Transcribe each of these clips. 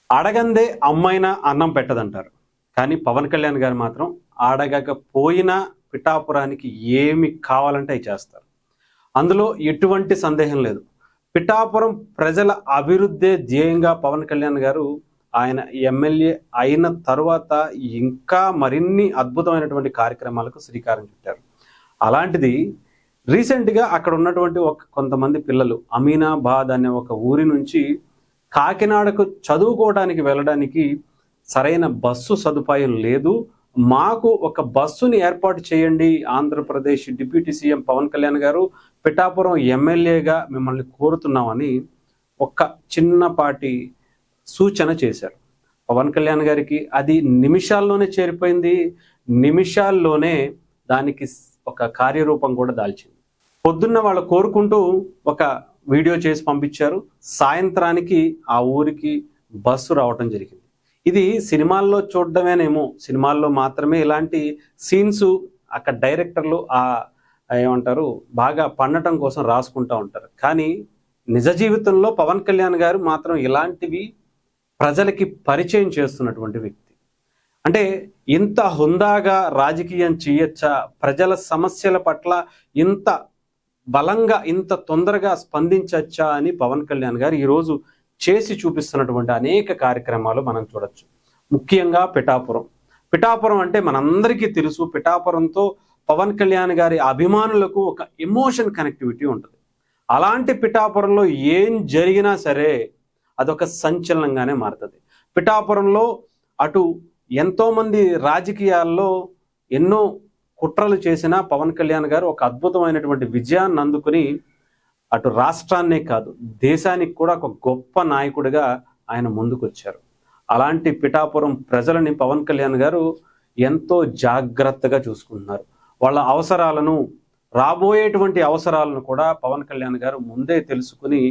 అడగందే అమ్మైనా అన్నం పెట్టదంటారు. కానీ పవన్ కళ్యాణ్ గారు మాత్రం అడగకపోయినా పిఠాపురానికి ఏమి కావాలంటే అవి చేస్తారు. అందులో ఎటువంటి సందేహం లేదు. పిఠాపురం ప్రజల అభివృద్ధే ధ్యేయంగా పవన్ కళ్యాణ్ గారు ఆయన ఎమ్మెల్యే అయిన తరువాత ఇంకా మరిన్ని అద్భుతమైనటువంటి కార్యక్రమాలకు శ్రీకారం చుట్టారు. అలాంటిది రీసెంట్గా అక్కడ ఉన్నటువంటి కొంతమంది పిల్లలు అమీనాబాద్ అనే ఒక ఊరి నుంచి కాకినాడకు చదువుకోవడానికి వెళ్ళడానికి సరైన బస్సు సదుపాయం లేదు, మాకు ఒక బస్సుని ఏర్పాటు చేయండి, ఆంధ్రప్రదేశ్ డిప్యూటీ సీఎం పవన్ కళ్యాణ్ గారు పిఠాపురం ఎమ్మెల్యేగా మిమ్మల్ని కోరుతున్నామని ఒక చిన్నపాటి సూచన చేశారు. పవన్ కళ్యాణ్ గారికి అది నిమిషాల్లోనే చేరిపోయింది. నిమిషాల్లోనే దానికి ఒక కార్యరూపం కూడా దాల్చింది. పొద్దున్న వాళ్ళు కోరుకుంటూ ఒక వీడియో చేసి పంపించారు. సాయంత్రానికి ఆ ఊరికి బస్సు రావటం జరిగింది. ఇది సినిమాల్లో చూడడమేనేమో, సినిమాల్లో మాత్రమే ఇలాంటి సీన్స్ అక్కడ డైరెక్టర్లు ఏమంటారు బాగా పండటం కోసం రాసుకుంటూ ఉంటారు. కానీ నిజ జీవితంలో పవన్ కళ్యాణ్ గారు మాత్రం ఇలాంటివి ప్రజలకి పరిచయం చేస్తున్నటువంటి వ్యక్తి. అంటే ఇంత హుందాగా రాజకీయం చేయొచ్చా, ప్రజల సమస్యల పట్ల ఇంత బలంగా ఇంత తొందరగా స్పందించచ్చా అని పవన్ కళ్యాణ్ గారు ఈరోజు చేసి చూపిస్తున్నటువంటి అనేక కార్యక్రమాలు మనం చూడొచ్చు. ముఖ్యంగా పిఠాపురం అంటే మనందరికీ తెలుసు, పిఠాపురంతో పవన్ కళ్యాణ్ గారి అభిమానులకు ఒక ఎమోషన్ కనెక్టివిటీ ఉంటుంది. అలాంటి పిఠాపురంలో ఏం జరిగినా సరే అదొక సంచలనంగానే మారుతుంది. పిఠాపురంలో అటు ఎంతోమంది రాజకీయాల్లో ఎన్నో కుట్రలు చేసిన పవన్ కళ్యాణ్ గారు ఒక అద్భుతమైనటువంటి విజయాన్ని అందుకుని అటు రాష్ట్రాన్నే కాదు దేశానికి కూడా ఒక గొప్ప నాయకుడిగా ఆయన ముందుకొచ్చారు. అలాంటి పిఠాపురం ప్రజలని పవన్ కళ్యాణ్ గారు ఎంతో జాగ్రత్తగా చూసుకుంటున్నారు. వాళ్ళ అవసరాలను, రాబోయేటువంటి అవసరాలను కూడా పవన్ కళ్యాణ్ గారు ముందే తెలుసుకుని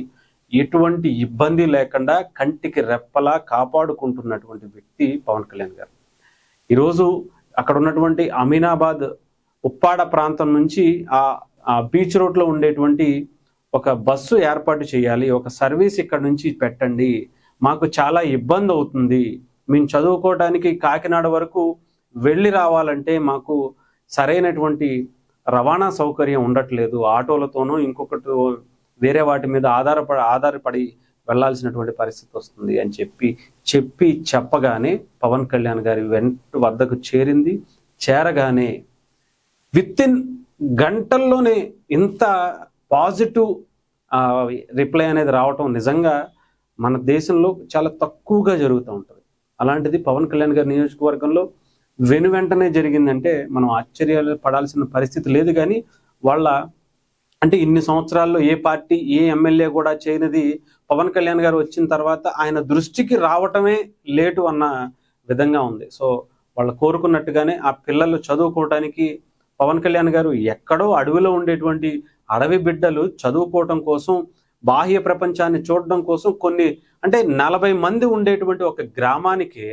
ఎటువంటి ఇబ్బంది లేకుండా కంటికి రెప్పలా కాపాడుకుంటున్నటువంటి వ్యక్తి పవన్ కళ్యాణ్ గారు. ఈరోజు అక్కడ ఉన్నటువంటి అమీనాబాద్ ఉప్పాడ ప్రాంతం నుంచి ఆ బీచ్ రోడ్లో ఉండేటువంటి ఒక బస్సు ఏర్పాటు చేయాలి, ఒక సర్వీస్ ఇక్కడ నుంచి పెట్టండి, మాకు చాలా ఇబ్బంది అవుతుంది, మేము చదువుకోవడానికి కాకినాడ వరకు వెళ్ళి రావాలంటే మాకు సరైనటువంటి రవాణా సౌకర్యం ఉండట్లేదు, ఆటోలతోనూ ఇంకొకటి వేరే వాటి మీద ఆధారపడి వెళ్లాల్సినటువంటి పరిస్థితి వస్తుంది అని చెప్పగానే పవన్ కళ్యాణ్ గారి వద్దకు చేరగానే వితిన్ గంటల్లోనే ఇంత పాజిటివ్ రిప్లై అనేది రావటం నిజంగా మన దేశంలో చాలా తక్కువగా జరుగుతూ ఉంటుంది. అలాంటిది పవన్ కళ్యాణ్ గారి నియోజకవర్గంలో వెంటనే జరిగిందంటే మనం ఆశ్చర్యాలు పడాల్సిన పరిస్థితి లేదు. కానీ అంటే ఇన్ని సంవత్సరాల్లో ఏ పార్టీ ఏ ఎమ్మెల్యే కూడా చేయనిది పవన్ కళ్యాణ్ గారు వచ్చిన తర్వాత ఆయన దృష్టికి రావటమే లేటు అన్న విధంగా ఉంది. సో వాళ్ళు కోరుకున్నట్టుగానే ఆ పిల్లలు చదువుకోవడానికి పవన్ కళ్యాణ్ గారు ఎక్కడో అడవిలో ఉండేటువంటి అడవి బిడ్డలు చదువుకోవటం కోసం, బాహ్య ప్రపంచాన్ని చూడడం కోసం అంటే 40 మంది ఉండేటువంటి ఒక గ్రామానికే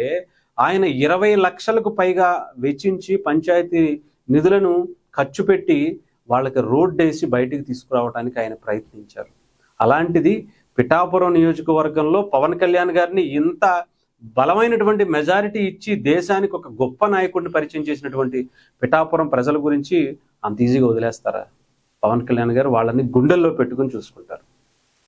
ఆయన 20 లక్షలకు పైగా వెచ్చించి పంచాయతీ నిధులను ఖర్చు పెట్టి వాళ్ళకి రోడ్డు వేసి బయటికి తీసుకురావడానికి ఆయన ప్రయత్నించారు. అలాంటిది పిఠాపురం నియోజకవర్గంలో పవన్ కళ్యాణ్ గారిని ఇంత బలమైనటువంటి మెజారిటీ ఇచ్చి దేశానికి ఒక గొప్ప నాయకుడిని పరిచయం చేసినటువంటి పిఠాపురం ప్రజల గురించి అంత ఈజీగా వదిలేస్తారా? పవన్ కళ్యాణ్ గారు వాళ్ళని గుండెల్లో పెట్టుకుని చూసుకుంటారు.